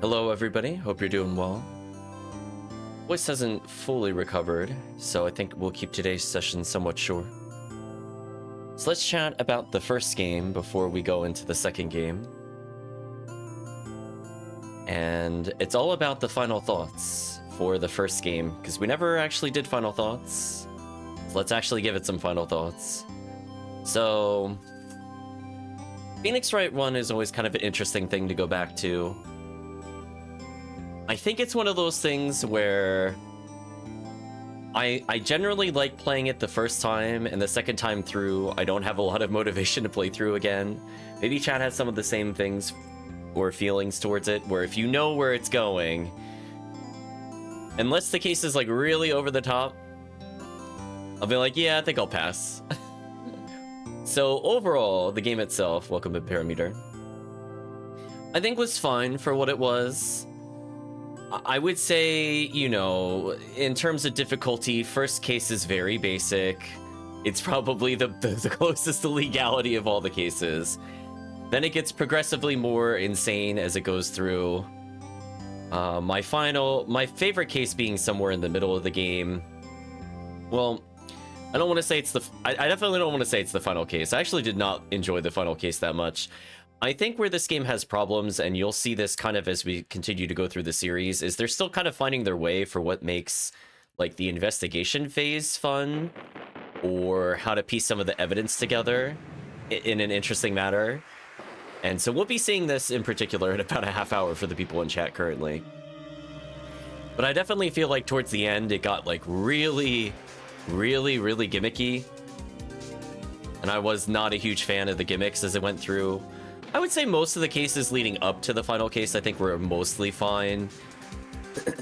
Hello everybody, hope you're doing well. Voice hasn't fully recovered, so I think we'll keep today's session somewhat short. So let's chat about the first game before we go into the second game. And it's all about the final thoughts for the first game, because we never actually did final thoughts. So let's actually give it some final thoughts. So, Phoenix Wright 1 is always kind of an interesting thing to go back to. I think it's one of those things where I generally like playing it the first time, and the second time through, I don't have a lot of motivation to play through again. Maybe Chad has some of the same things or feelings towards it, where if you know where it's going, unless the case is like really over the top, I'll be like, yeah, I think I'll pass. So overall, the game itself, welcome to Parameter, I think was fine for what it was. I would say, you know, in terms of difficulty, first case is very basic. It's probably the closest to legality of all the cases. Then it gets progressively more insane as it goes through. My favorite case being somewhere in the middle of the game. Well, I don't want to say it's I definitely don't want to say it's the final case. I actually did not enjoy the final case that much. I think where this game has problems, and you'll see this kind of as we continue to go through the series, is they're still kind of finding their way for what makes like the investigation phase fun, or how to piece some of the evidence together in an interesting manner. And so we'll be seeing this in particular in about a half hour for the people in chat currently. But I definitely feel like towards the end, it got like really gimmicky. And I was not a huge fan of the gimmicks as it went through. I would say most of the cases leading up to the final case, I think, were mostly fine.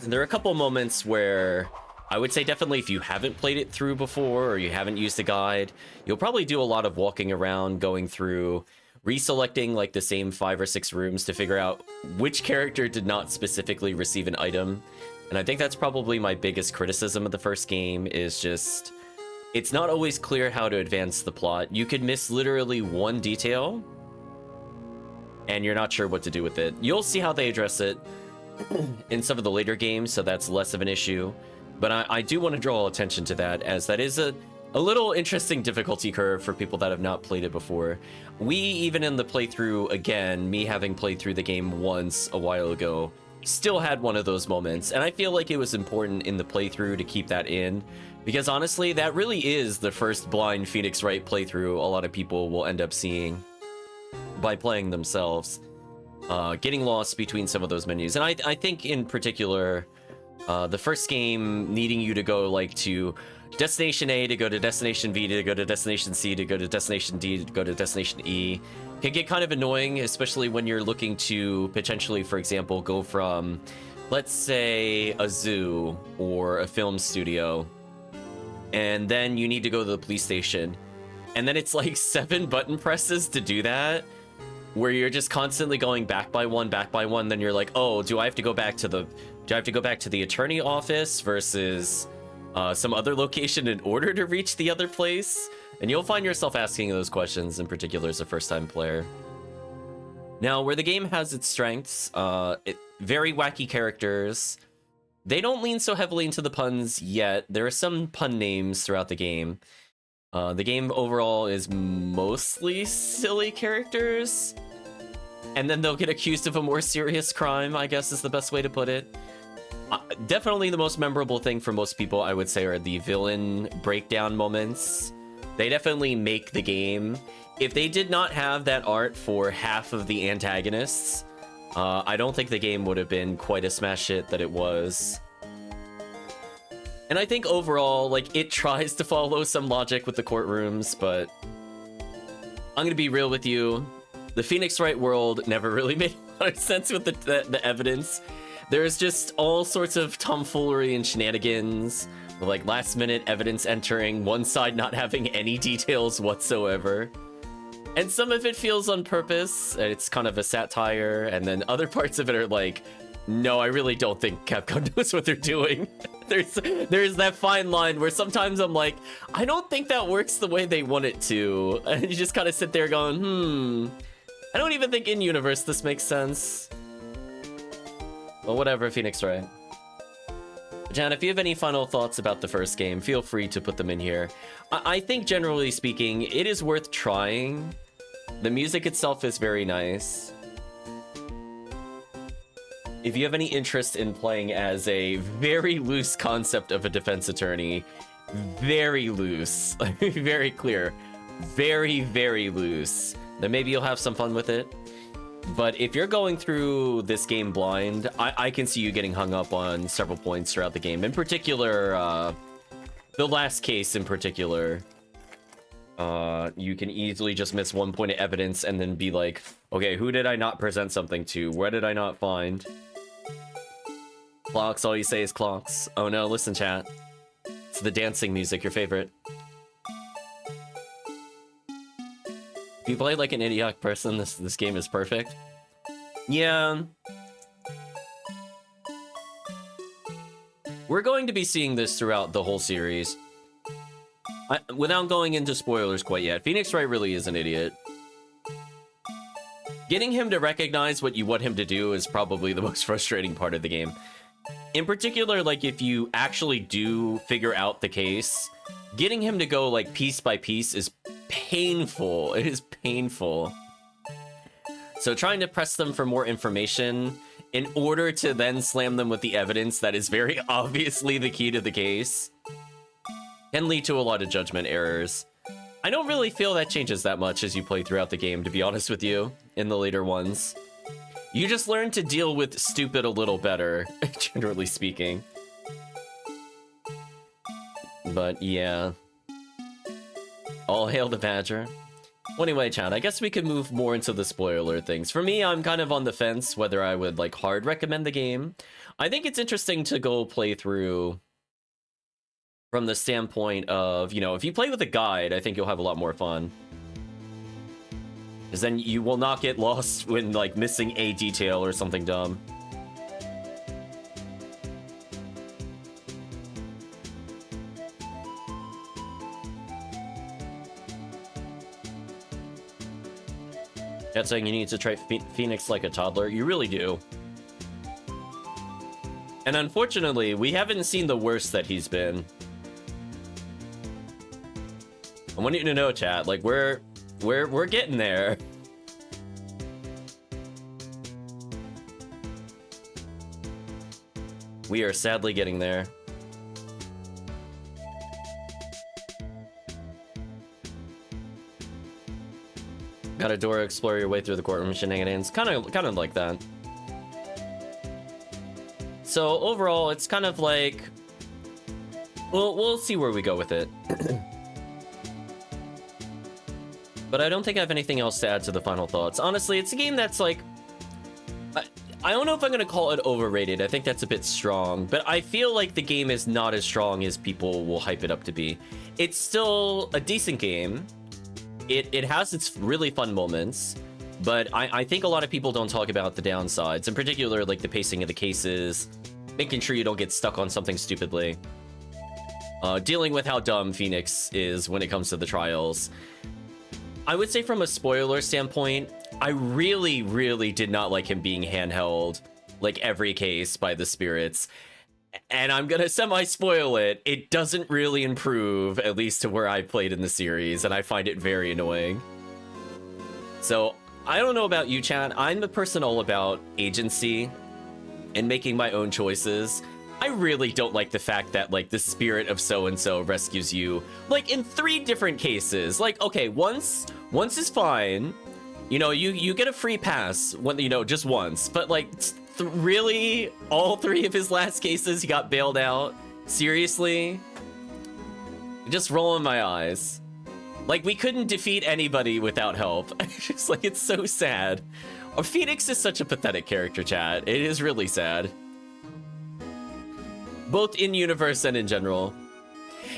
There are a couple moments where I would say definitely if you haven't played it through before, or you haven't used a guide, you'll probably do a lot of walking around, going through, reselecting like the same 5 or 6 rooms to figure out which character did not specifically receive an item. And I think that's probably my biggest criticism of the first game, is just, it's not always clear how to advance the plot. You could miss literally one detail, and you're not sure what to do with it. You'll see how they address it in some of the later games, so that's less of an issue. But I do want to draw attention to that, as that is a little interesting difficulty curve for people that have not played it before. We, even in the playthrough, again, me having played through the game once a while ago, still had one of those moments, and I feel like it was important in the playthrough to keep that in, because honestly, that really is the first blind Phoenix Wright playthrough a lot of people will end up seeing by playing themselves, getting lost between some of those menus. And I think in particular, the first game needing you to go like to Destination A to go to Destination B to go to Destination C to go to Destination D to go to Destination E can get kind of annoying, especially when you're looking to potentially, for example, go from, let's say, a zoo or a film studio, and then you need to go to the police station, and then it's like 7 button presses to do that, where you're just constantly going back by one, then you're like, oh, do I have to go back to the attorney office versus some other location in order to reach the other place? And you'll find yourself asking those questions, in particular as a first-time player. Now, where the game has its strengths, very wacky characters. They don't lean so heavily into the puns yet. There are some pun names throughout the game. The game overall is mostly silly characters, and then they'll get accused of a more serious crime, I guess is the best way to put it. Definitely the most memorable thing for most people, I would say, are the villain breakdown moments. They definitely make the game. If they did not have that art for half of the antagonists, I don't think the game would have been quite a smash hit that it was. And I think overall, like, it tries to follow some logic with the courtrooms, but I'm gonna be real with you. The Phoenix Wright world never really made a lot of sense with the evidence. There's just all sorts of tomfoolery and shenanigans, like last-minute evidence entering, one side not having any details whatsoever. And some of it feels on purpose, and it's kind of a satire, and then other parts of it are like, no, I really don't think Capcom knows what they're doing. There's that fine line where sometimes I'm like, I don't think that works the way they want it to. And you just kind of sit there going, I don't even think in-universe this makes sense. Well, whatever, Phoenix Wright. Jan, if you have any final thoughts about the first game, feel free to put them in here. I think, generally speaking, it is worth trying. The music itself is very nice. If you have any interest in playing as a very loose concept of a defense attorney, very loose, very clear, very, very loose, then maybe you'll have some fun with it. But if you're going through this game blind, I can see you getting hung up on several points throughout the game. In particular, the last case in particular, you can easily just miss one point of evidence and then be like, okay, who did I not present something to? Where did I not find? Clocks, all you say is clocks. Oh no, listen, chat. It's the dancing music, your favorite. If you play like an idiotic person, this game is perfect. Yeah. We're going to be seeing this throughout the whole series. Without going into spoilers quite yet, Phoenix Wright really is an idiot. Getting him to recognize what you want him to do is probably the most frustrating part of the game. In particular, like, if you actually do figure out the case, getting him to go, like, piece by piece is painful. It is painful. So trying to press them for more information in order to then slam them with the evidence that is very obviously the key to the case can lead to a lot of judgment errors. I don't really feel that changes that much as you play throughout the game, to be honest with you, in the later ones. You just learn to deal with stupid a little better, generally speaking. But yeah. All hail the Badger. Well, anyway, chat, I guess we could move more into the spoiler things. For me, I'm kind of on the fence whether I would, like, hard recommend the game. I think it's interesting to go play through from the standpoint of, you know, if you play with a guide, I think you'll have a lot more fun. Because then you will not get lost when, like, missing a detail or something dumb. That's saying you need to try Phoenix like a toddler. You really do. And unfortunately, we haven't seen the worst that he's been. I want you to know, chat, like, we're getting there. We are sadly getting there. Got a door, explore your way through the courtroom shenanigans. Kind of like that. So overall, it's kind of like, we'll see where we go with it. But I don't think I have anything else to add to the final thoughts. Honestly, it's a game that's like, I don't know if I'm going to call it overrated. I think that's a bit strong, but I feel like the game is not as strong as people will hype it up to be. It's still a decent game. It has its really fun moments, but I think a lot of people don't talk about the downsides, in particular, like the pacing of the cases, making sure you don't get stuck on something stupidly, dealing with how dumb Phoenix is when it comes to the trials. I would say from a spoiler standpoint, I really, really did not like him being handheld, like every case by the spirits. And I'm gonna semi-spoil it. It doesn't really improve, at least to where I played in the series, and I find it very annoying. So, I don't know about you, chat. I'm a person all about agency and making my own choices. I really don't like the fact that, like, the spirit of so-and-so rescues you, like, in 3 different cases. Like, okay, once is fine. You know, you get a free pass, when, you know, just once. But, like, really? All 3 of his last cases, he got bailed out? Seriously? Just rolling my eyes. Like, we couldn't defeat anybody without help. Just, like, it's so sad. Phoenix is such a pathetic character, chat. It is really sad. Both in universe and in general.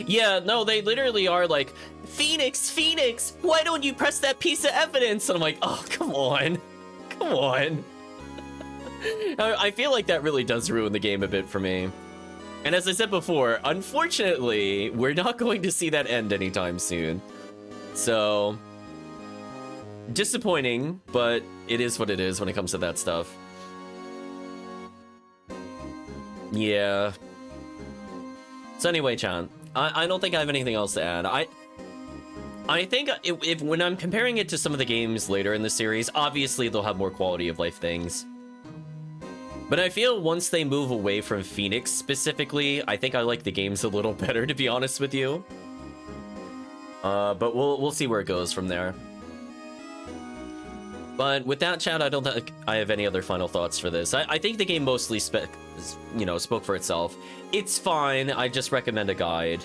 Yeah, no, they literally are like, Phoenix, Phoenix, why don't you press that piece of evidence? And I'm like, oh, come on. Come on. I feel like that really does ruin the game a bit for me. And as I said before, unfortunately, we're not going to see that end anytime soon. So, disappointing, but it is what it is when it comes to that stuff. Yeah. So anyway, Chan, I don't think I have anything else to add. I think if when I'm comparing it to some of the games later in the series, obviously they'll have more quality of life things. But I feel once they move away from Phoenix specifically, I think I like the games a little better, to be honest with you. But we'll see where it goes from there. But with that, chat, I don't think I have any other final thoughts for this. I think the game mostly spoke for itself. It's fine. I just recommend a guide.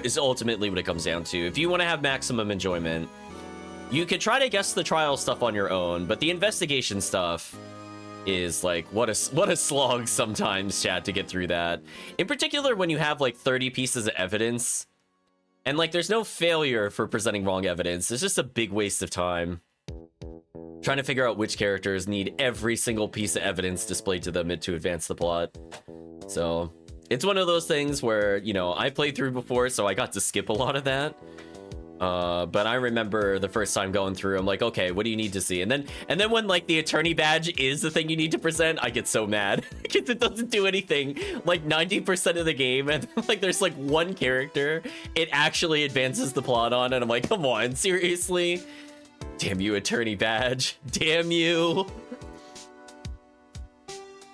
Is ultimately what it comes down to. If you want to have maximum enjoyment, you could try to guess the trial stuff on your own, but the investigation stuff is like what a slog sometimes, chat, to get through that. In particular, when you have like 30 pieces of evidence, and like there's no failure for presenting wrong evidence. It's just a big waste of time trying to figure out which characters need every single piece of evidence displayed to them to advance the plot. So it's one of those things where, you know, I played through before, so I got to skip a lot of that. But I remember the first time going through, I'm like, okay, what do you need to see? And then when like the attorney badge is the thing you need to present, I get so mad because it doesn't do anything. Like 90% of the game, and like there's like one character it actually advances the plot on, and I'm like, come on, seriously? Damn you, attorney badge. Damn you.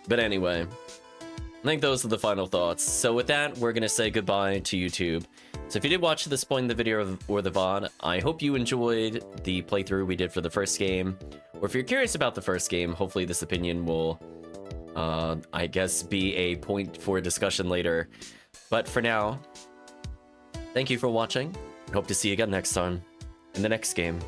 But anyway, I think those are the final thoughts. So with that, we're gonna say goodbye to YouTube. So if you did watch to this point in the video or the VOD, I hope you enjoyed the playthrough we did for the first game. Or if you're curious about the first game, hopefully this opinion will, I guess, be a point for discussion later. But for now, thank you for watching. Hope to see you again next time in the next game.